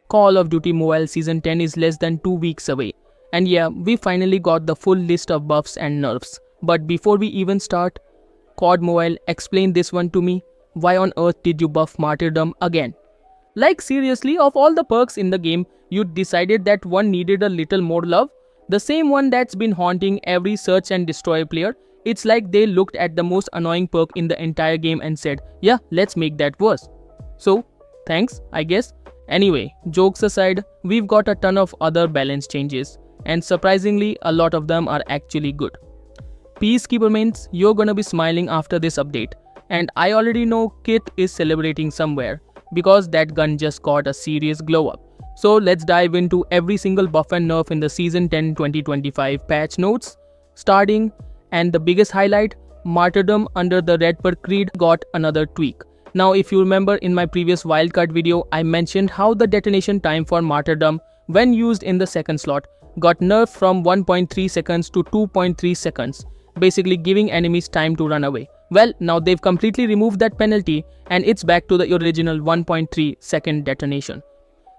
Call of Duty Mobile Season 10 is less than 2 weeks away. And yeah, we finally got the full list of buffs and nerfs. But before we even start, COD Mobile, explain this one to me. Why on earth did you buff Martyrdom again? Like seriously, of all the perks in the game, you decided that one needed a little more love? The same one that's been haunting every search and destroy player. It's like they looked at the most annoying perk in the entire game and said, yeah, let's make that worse. So, thanks, I guess. Anyway, jokes aside, we've got a ton of other balance changes. And surprisingly, a lot of them are actually good. Peacekeeper mains, you're gonna be smiling after this update. And I already know Kit is celebrating somewhere, because that gun just got a serious glow up. So let's dive into every single buff and nerf in the Season 10 2025 patch notes. Starting, and the biggest highlight, Martyrdom under the Red Perk Creed got another tweak. Now if you remember in my previous wildcard video, I mentioned how the detonation time for Martyrdom when used in the second slot got nerfed from 1.3 seconds to 2.3 seconds, basically giving enemies time to run away. Well, now they've completely removed that penalty and it's back to the original 1.3 second detonation.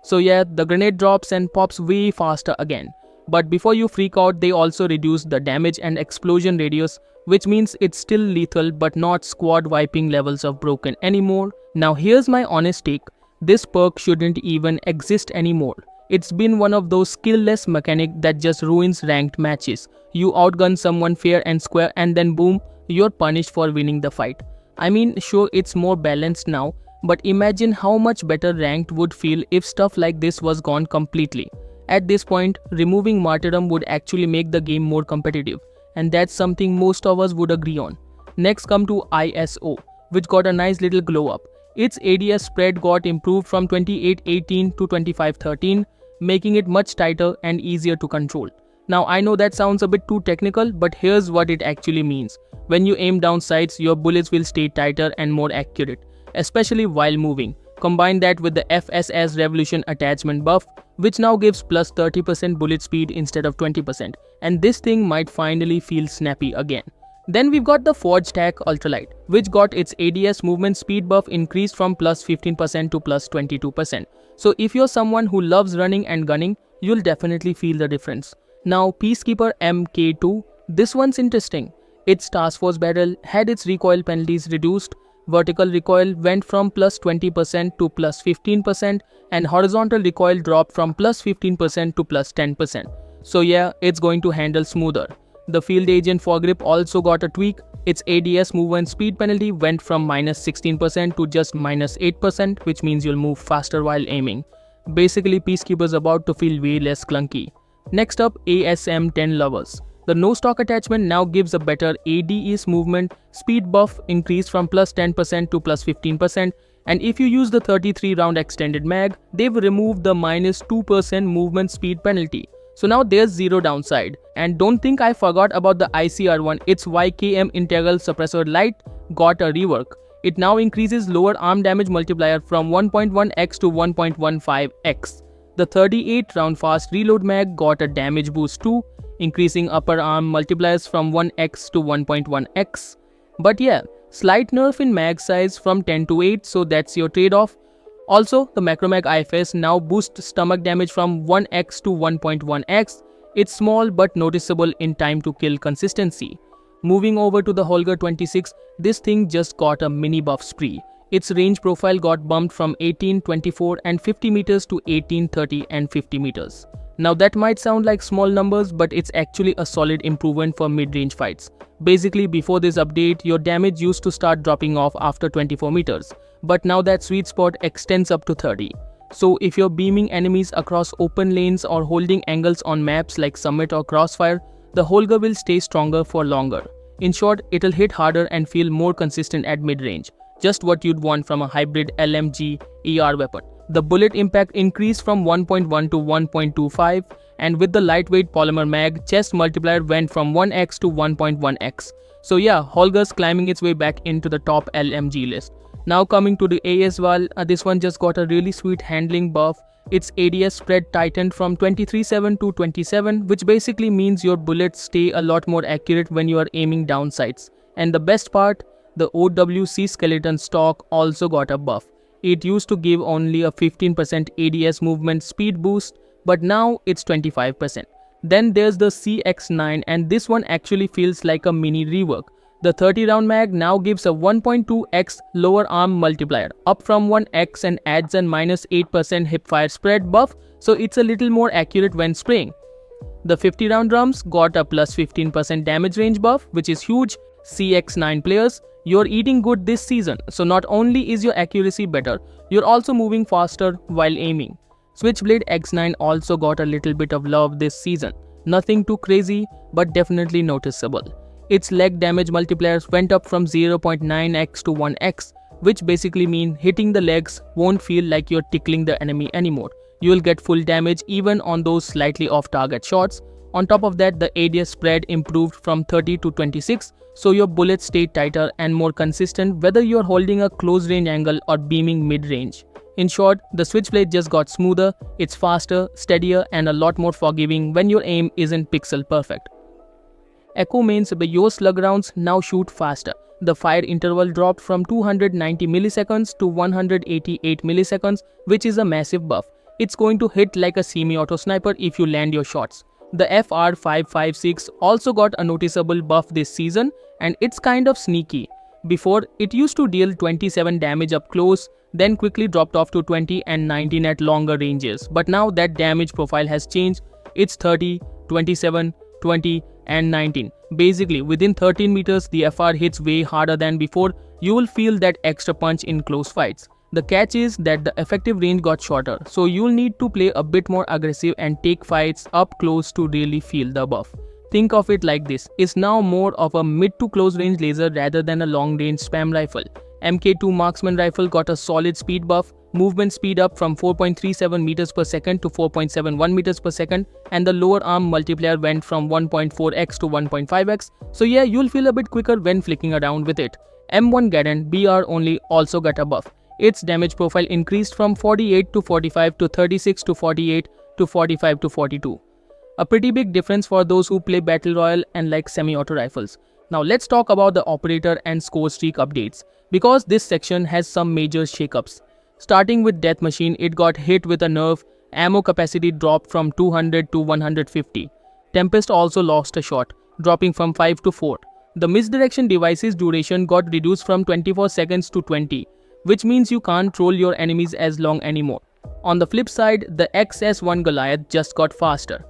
So yeah, the grenade drops and pops way faster again. But before you freak out, they also reduced the damage and explosion radius, which means it's still lethal but not squad wiping levels of broken anymore. Now here's my honest take, this perk shouldn't even exist anymore. It's been one of those skill-less mechanic that just ruins ranked matches. You outgun someone fair and square and then boom, you're punished for winning the fight. I mean, sure it's more balanced now, but imagine how much better ranked would feel if stuff like this was gone completely. At this point, removing Martyrdom would actually make the game more competitive, and that's something most of us would agree on. Next come to ISO, which got a nice little glow up. Its ADS spread got improved from 2818 to 2513, making it much tighter and easier to control. Now I know that sounds a bit too technical, but here's what it actually means. When you aim down sights, your bullets will stay tighter and more accurate, especially while moving. Combine that with the FSS Revolution attachment buff, which now gives plus 30% bullet speed instead of 20%, and this thing might finally feel snappy again. Then we've got the Forge Tac Ultralight, which got its ADS movement speed buff increased from plus 15% to plus 22%. So if you're someone who loves running and gunning, you'll definitely feel the difference. Now Peacekeeper MK2, this one's interesting. Its Task Force barrel had its recoil penalties reduced, vertical recoil went from plus 20% to plus 15%, and horizontal recoil dropped from plus 15% to plus 10%. So yeah, it's going to handle smoother. The Field Agent Foregrip also got a tweak. Its ADS movement speed penalty went from minus 16% to just minus 8%, which means you'll move faster while aiming. Basically, Peacekeeper's about to feel way less clunky. Next up, ASM 10 Lovers. The no stock attachment now gives a better ADS movement speed buff increased from plus 10% to plus 15%, and if you use the 33 round extended mag, they've removed the minus 2% movement speed penalty. So now there's zero downside. And don't think I forgot about the ICR one, its YKM Integral Suppressor Light got a rework. It now increases lower arm damage multiplier from 1.1x to 1.15x. The 38 round fast reload mag got a damage boost too, increasing upper arm multipliers from 1x to 1.1x. But yeah, slight nerf in mag size from 10 to 8, so that's your trade-off. Also, the Macromag IFS now boosts stomach damage from 1x to 1.1x. It's small but noticeable in time to kill consistency. Moving over to the Holger 26, this thing just got a mini buff spree. Its range profile got bumped from 18, 24 and 50 meters to 18, 30 and 50 meters. Now that might sound like small numbers, but it's actually a solid improvement for mid-range fights. Basically, before this update, your damage used to start dropping off after 24 meters. But now that sweet spot extends up to 30. So if you're beaming enemies across open lanes or holding angles on maps like Summit or Crossfire, the Holger will stay stronger for longer. In short, it'll hit harder and feel more consistent at mid-range. Just what you'd want from a hybrid LMG ER weapon. The bullet impact increased from 1.1 to 1.25, and with the lightweight polymer mag, chest multiplier went from 1x to 1.1x. So yeah, Holger's climbing its way back into the top LMG list. Now coming to the ASVAL, this one just got a really sweet handling buff. Its ADS spread tightened from 23.7 to 27, which basically means your bullets stay a lot more accurate when you are aiming down sights. And the best part, the OWC skeleton stock also got a buff. It used to give only a 15% ADS movement speed boost, but now it's 25%. Then there's the CX9, and this one actually feels like a mini rework. The 30 round mag now gives a 1.2x lower arm multiplier, up from 1x, and adds a -8% hipfire spread buff, so it's a little more accurate when spraying. The 50 round drums got a plus 15% damage range buff, which is huge. CX9 players, you're eating good this season, so not only is your accuracy better, you're also moving faster while aiming. Switchblade X9 also got a little bit of love this season. Nothing too crazy, but definitely noticeable. Its leg damage multipliers went up from 0.9x to 1x, which basically means hitting the legs won't feel like you're tickling the enemy anymore. You'll get full damage even on those slightly off-target shots. On top of that, the ADS spread improved from 30 to 26, so your bullets stay tighter and more consistent whether you're holding a close range angle or beaming mid-range. In short, the Switchblade just got smoother, it's faster, steadier, and a lot more forgiving when your aim isn't pixel perfect. Echo means your slug rounds now shoot faster. The fire interval dropped from 290 milliseconds to 188 milliseconds, which is a massive buff. It's going to hit like a semi-auto sniper if you land your shots. The FR556 also got a noticeable buff this season, and it's kind of sneaky. Before, it used to deal 27 damage up close, then quickly dropped off to 20 and 19 at longer ranges. But now that damage profile has changed. It's 30, 27, 20 and 19. Basically, within 13 meters, the FR hits way harder than before. You will feel that extra punch in close fights. The catch is that the effective range got shorter, so you'll need to play a bit more aggressive and take fights up close to really feel the buff. Think of it like this, it's now more of a mid to close range laser rather than a long range spam rifle. MK2 marksman rifle got a solid speed buff, movement speed up from 4.37 meters per second to 4.71 meters per second, and the lower arm multiplier went from 1.4x to 1.5x, so yeah, you'll feel a bit quicker when flicking around with it. M1 Garand BR only also got a buff. Its damage profile increased from 48 to 45 to 36 to 48 to 45 to 42. A pretty big difference for those who play Battle Royale and like semi-auto rifles. Now let's talk about the operator and score streak updates, because this section has some major shakeups. Starting with Death Machine, it got hit with a nerf, ammo capacity dropped from 200 to 150. Tempest also lost a shot, dropping from 5 to 4. The misdirection device's duration got reduced from 24 seconds to 20, which means you can't troll your enemies as long anymore. On the flip side, the XS1 Goliath just got faster.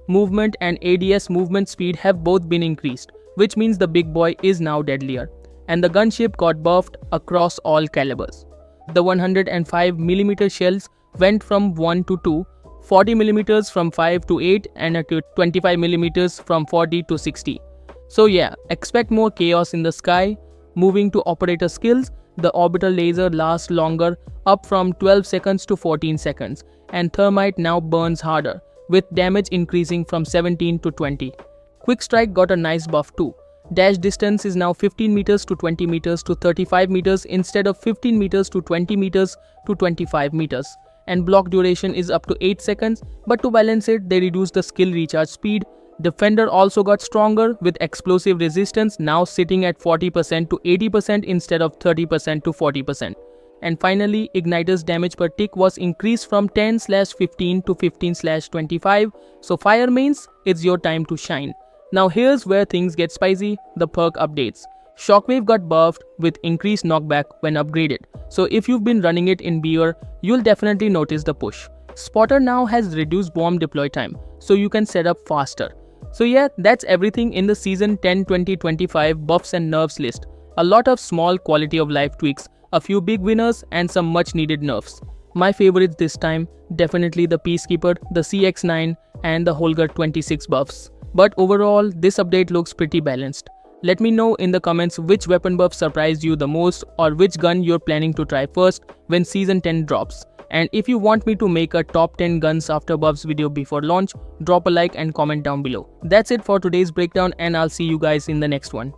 Movement and ADS movement speed have both been increased, which means the big boy is now deadlier. And the gunship got buffed across all calibers. The 105mm shells went from 1 to 2, 40mm from 5 to 8, and 25mm from 40 to 60. So yeah, expect more chaos in the sky. Moving to operator skills, the orbital laser lasts longer, up from 12 seconds to 14 seconds, and thermite now burns harder, with damage increasing from 17 to 20. Quick strike got a nice buff too. Dash distance is now 15 meters to 20 meters to 35 meters instead of 15 meters to 20 meters to 25 meters. And block duration is up to 8 seconds, but to balance it, they reduced the skill recharge speed. Defender also got stronger, with explosive resistance now sitting at 40% to 80% instead of 30% to 40%. And finally, Igniter's damage per tick was increased from 10/15 to 15/25, so fire mains, it's your time to shine. Now here's where things get spicy, the perk updates. Shockwave got buffed with increased knockback when upgraded, so if you've been running it in BR, you'll definitely notice the push. Spotter now has reduced bomb deploy time, so you can set up faster. So yeah, that's everything in the Season 10 2025 buffs and nerfs list. A lot of small quality of life tweaks, a few big winners, and some much needed nerfs. My favorites this time, definitely the Peacekeeper, the CX9, and the Holger 26 buffs. But overall, this update looks pretty balanced. Let me know in the comments which weapon buff surprised you the most, or which gun you're planning to try first when Season 10 drops. And if you want me to make a top 10 guns after buffs video before launch, drop a like and comment down below. That's it for today's breakdown, and I'll see you guys in the next one.